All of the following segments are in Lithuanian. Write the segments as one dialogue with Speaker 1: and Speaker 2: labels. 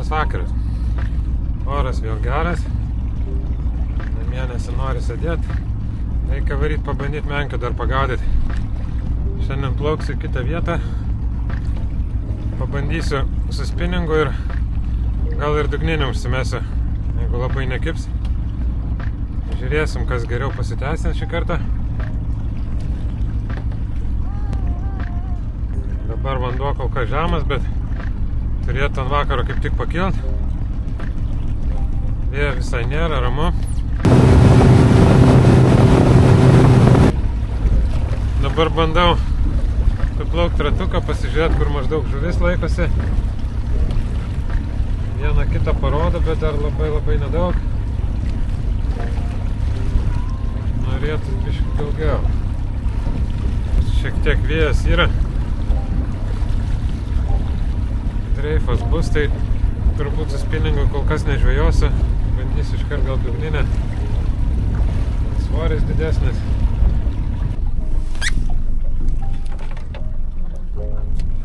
Speaker 1: Labas vakaras. Oras vėl geras. Namie nesinori sėdėti. Reikia varyti pabandyti menkių dar pagaudyti. Šiandien plauksiu į kitą vietą. Pabandysiu su spinningu ir gal ir dugninį užsimesiu, jeigu labai nekips. Žiūrėsim, kas geriau pasiteisins šį kartą. Dabar vanduo kol kas žemas, bet turėtų ant vakaro kaip tik pakilt. Vėjo visai nėra, ramu. Dabar bandau paplaukti ratuką, pasižiūrėti, kur maždaug žuvis laikosi. Vieną kitą parodo, bet dar labai nedaug. Norėtų biškį daugiau. Šiek tiek vėjas yra. Dreifas bus, tai turbūt su spinningu kol kas nežvejosiu. Bandysiu iškart gal dugninę. Svoris didesnis.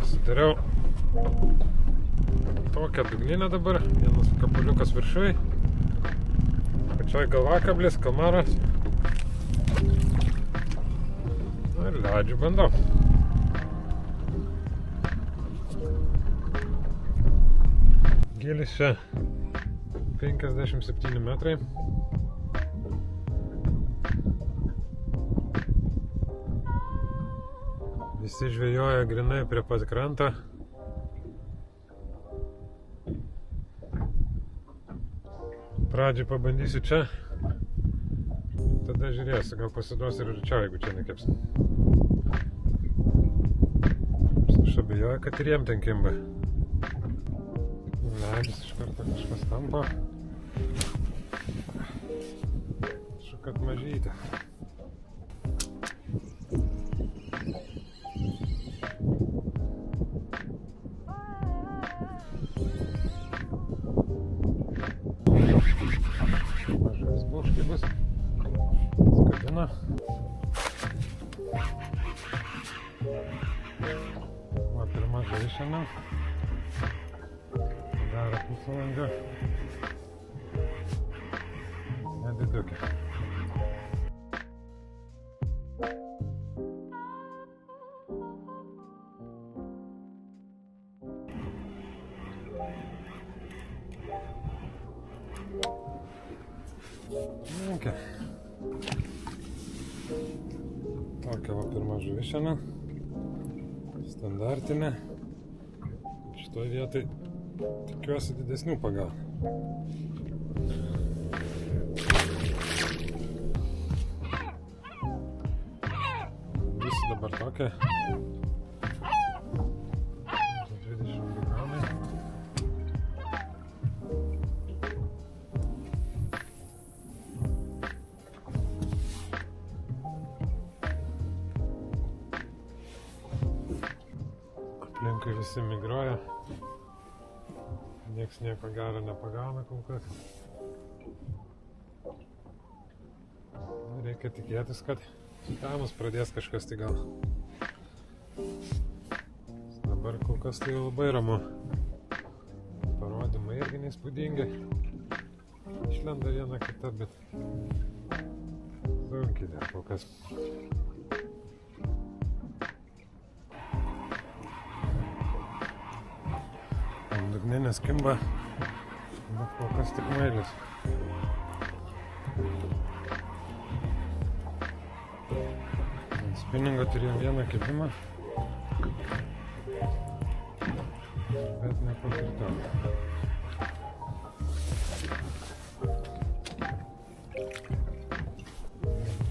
Speaker 1: Pasidariau tokią dugninę dabar. Vienas kapuliukas viršui. Pačioj galvakablis, kalmaras. Ir leidžiu bandau. Gilis čia 57 metrai. Visi žvejoja grinai prie pat krantą. Pradžiai pabandysiu čia. Tada žiūrėsiu, gal pasiduos ir arčiau, jeigu čia nekips. Aš abejoju, kad ir jiem ten kimba. Leidžiasi iš karto kažkas tampa. Ašu, kad mažytė. Mažas buškai bus. Skabina. Va, pirma žai šiandien. Daro pusvalandžio. Nedidukė. Tokia va pirma žuvis šiandien. Standartinė. Šitoj vietoj tikiuosi didesnių pagaut. Visi dabar tokia. 22 gramai. Aplinkui visi migruoja. Nieks nieko gero nepagauna kol kas. Reikia tikėtis, kad sutemus pradės kažkas tai gal. Dabar kol kas tai labai ramu. Parodymai irgi neįspūdingi. Išlenda viena kita, bet sunkiai dar kol kas. Dugninės kimba, bet kol kas tik mailis. Ant spinningo turėjom vieną kibimą, bet nepakirtau.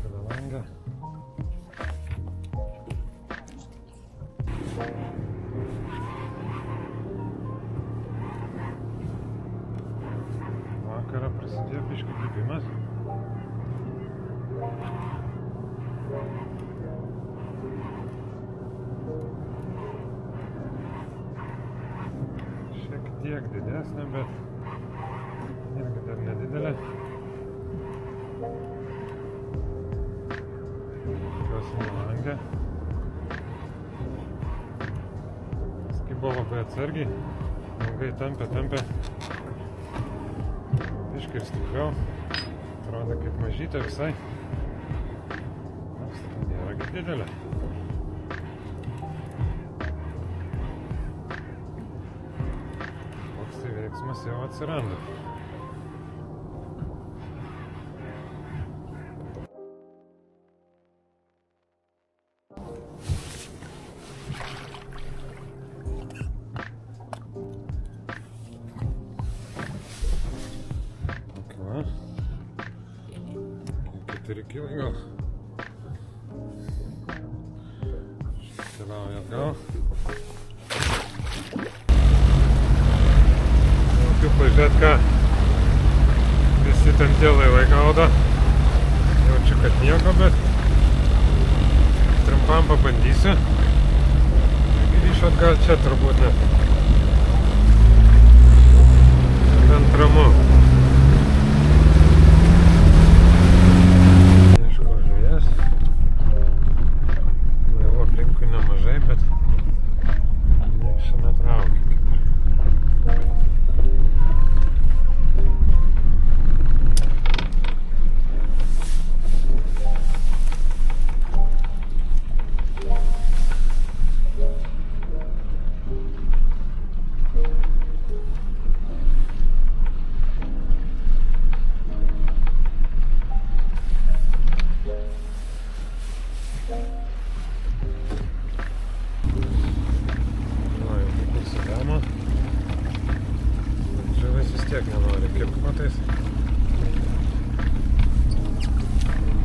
Speaker 1: Kada langą. Vakarą prasidėjo biškį kibimas. Šiek tiek didesnė, bet irgi dar nedidelė. Tikiuosi nelangė. Skibo labai atsargiai. ilgai tempia. Biškai ir stipriau. Atrodo kaip mažytė visai. Nėra didelė. Koks tai veiksmas jau atsiranda. Va. 4 kilai gal. Keliauja atgal. Laukiu pažiūrėt, ką visi ten tie laivai gaudo. Jaučiu, kad nieko, bet trumpam pabandysiu. Ir grįšiu atgal čia turbūt net. Bent ramu. Ieškau žuvies. Laivų aplinkui nemažai, bet nieks čia netraukia. Žuvis vis tiek nenori kipt matais.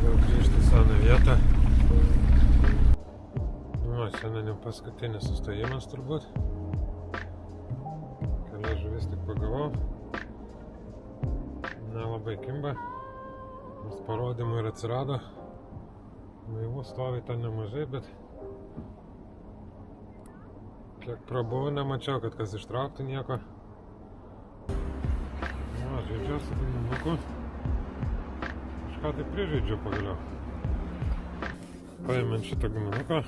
Speaker 1: Jau grįžti į seną vietą. Šiandien jau paskutinis sustojimas turbūt. Kelias žuvis tik pagavau. Nelabai kimba. Nors parodymų ir atsirado. Laivų stovi ten nemažai, bet kiek prabuvau, nemačiau, kad kas ištrauktų nieko. Žaidžiu su guminuku. Kažką tai prižaidžiu pagaliau. Paėmėm šitą guminuką.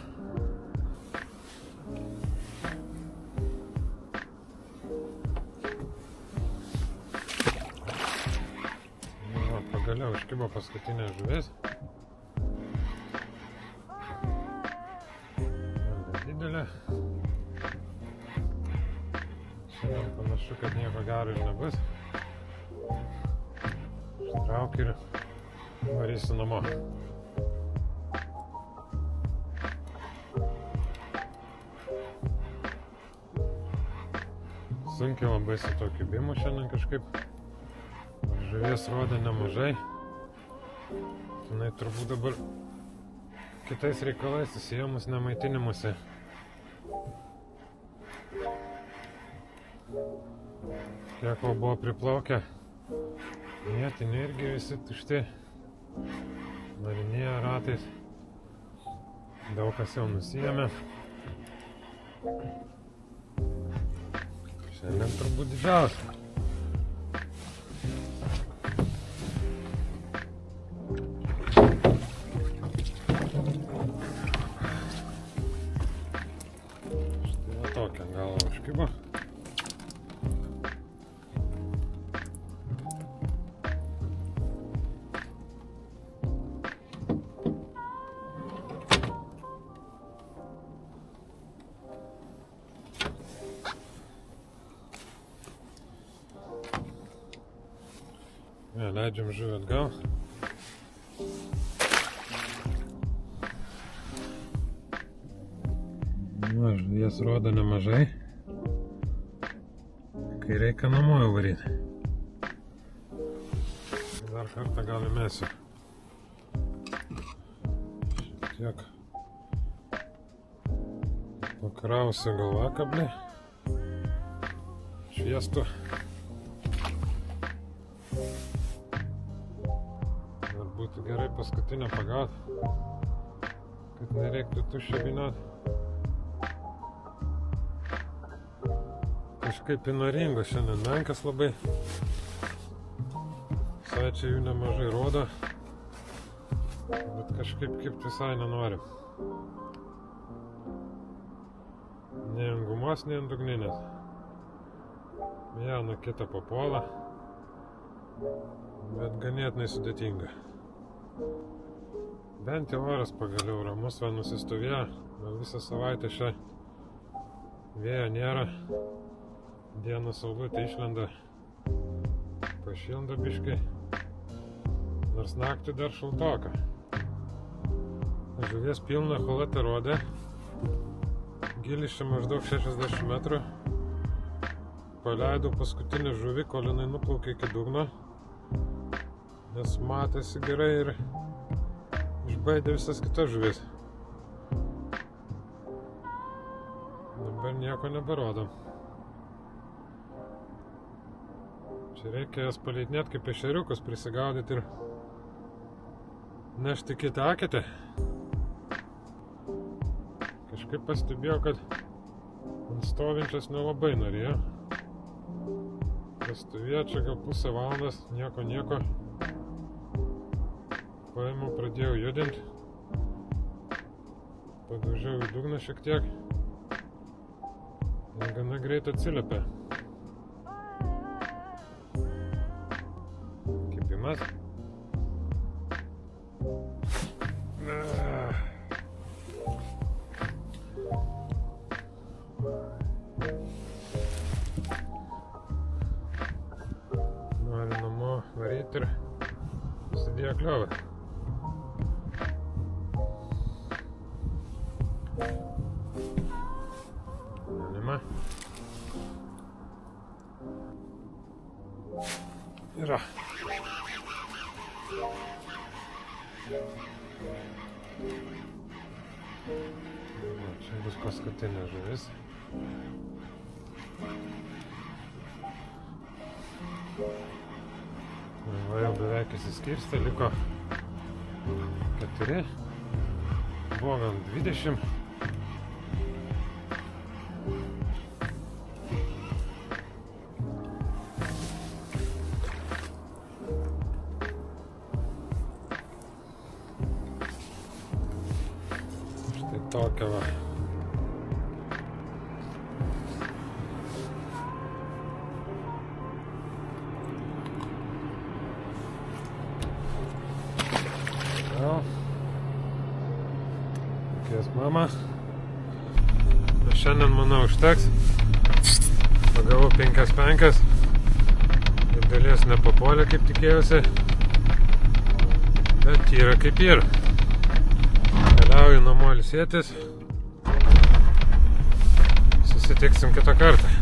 Speaker 1: Pagaliau iškibo paskutinė žuvis. Didelė. Šiandien panašu, kad nieko gero ir nebus. Ištraukiu ir varysiu namo. Sunkiai labai su to kibimu šiandien kažkaip. Žuvies rodė nemažai. Jinai turbūt dabar kitais reikalais susijėmus nemaitinimuose. Kiek buvo priplaukę. Vietiniai irgi visi tušti. Marinėja ratais. Daug kas jau nusiėmė. Šiandien turbūt didžiausia. Štai va tokia galva užkibo. Leidžiam žuvį atgal. Žuvies rodo nemažai. Kai reikia namo jau varyti. Dar kartą gal įmesiu. Šiek tiek pakrausiu galvakablį. Šviestu. Būtų gerai paskutinę pagaut, kad nereiktų tuščio vyniot. Kažkaip įnoringo šiandien menkas labai. Visai čia jų nemažai rodo, bet kažkaip kipt visai nenoriu. Nei ant gumos, nei ant dugninės. Vieną kitą papuola, bet ganėtinai sudėtinga. Bent jau oras pagaliau ramus, va nusistovėjo, visą savaitę šią vėjo nėra, dieną saulutė išlenda, pašildo biškai, nors naktį dar šaltoka. Žuvies pilna cholata rodė, gilis čia maždaug 60 metrų, paleidau paskutinį žuvį, kol jinai nuplaukė iki dugno, nes matėsi gerai ir išbaidė visas kitas žuvis. Dabar nieko neberodom. Čia reikia jas paleidinėti kaip ešeriukus, prisigaudyti ir nešti kitą aketę. Kažkaip pastebėjau, kad ant stovinčias nelabai norėjo. Pastovėjo čia gal pusę valandos, nieko. Paėmiau, pradėjau judinti. Padaužiau į dugną šiek tiek. Ir gana greit atsiliepė. Kipimas. Noriu namo varyti ir susidėjo kliovą. Galima. Yra. Čia bus paskutinė žuvis. Va jau beveik įsiskirstė, liko 4, buvo gal 20. Štai tokia va. Reikės mama. Šiandien, manau, užteks. Pagavau 5 ir dalies nepapuolė, kaip tikėjausi. Bet yra kaip yra. Keliauju namo ilsėtis. Susitiksim kitą kartą.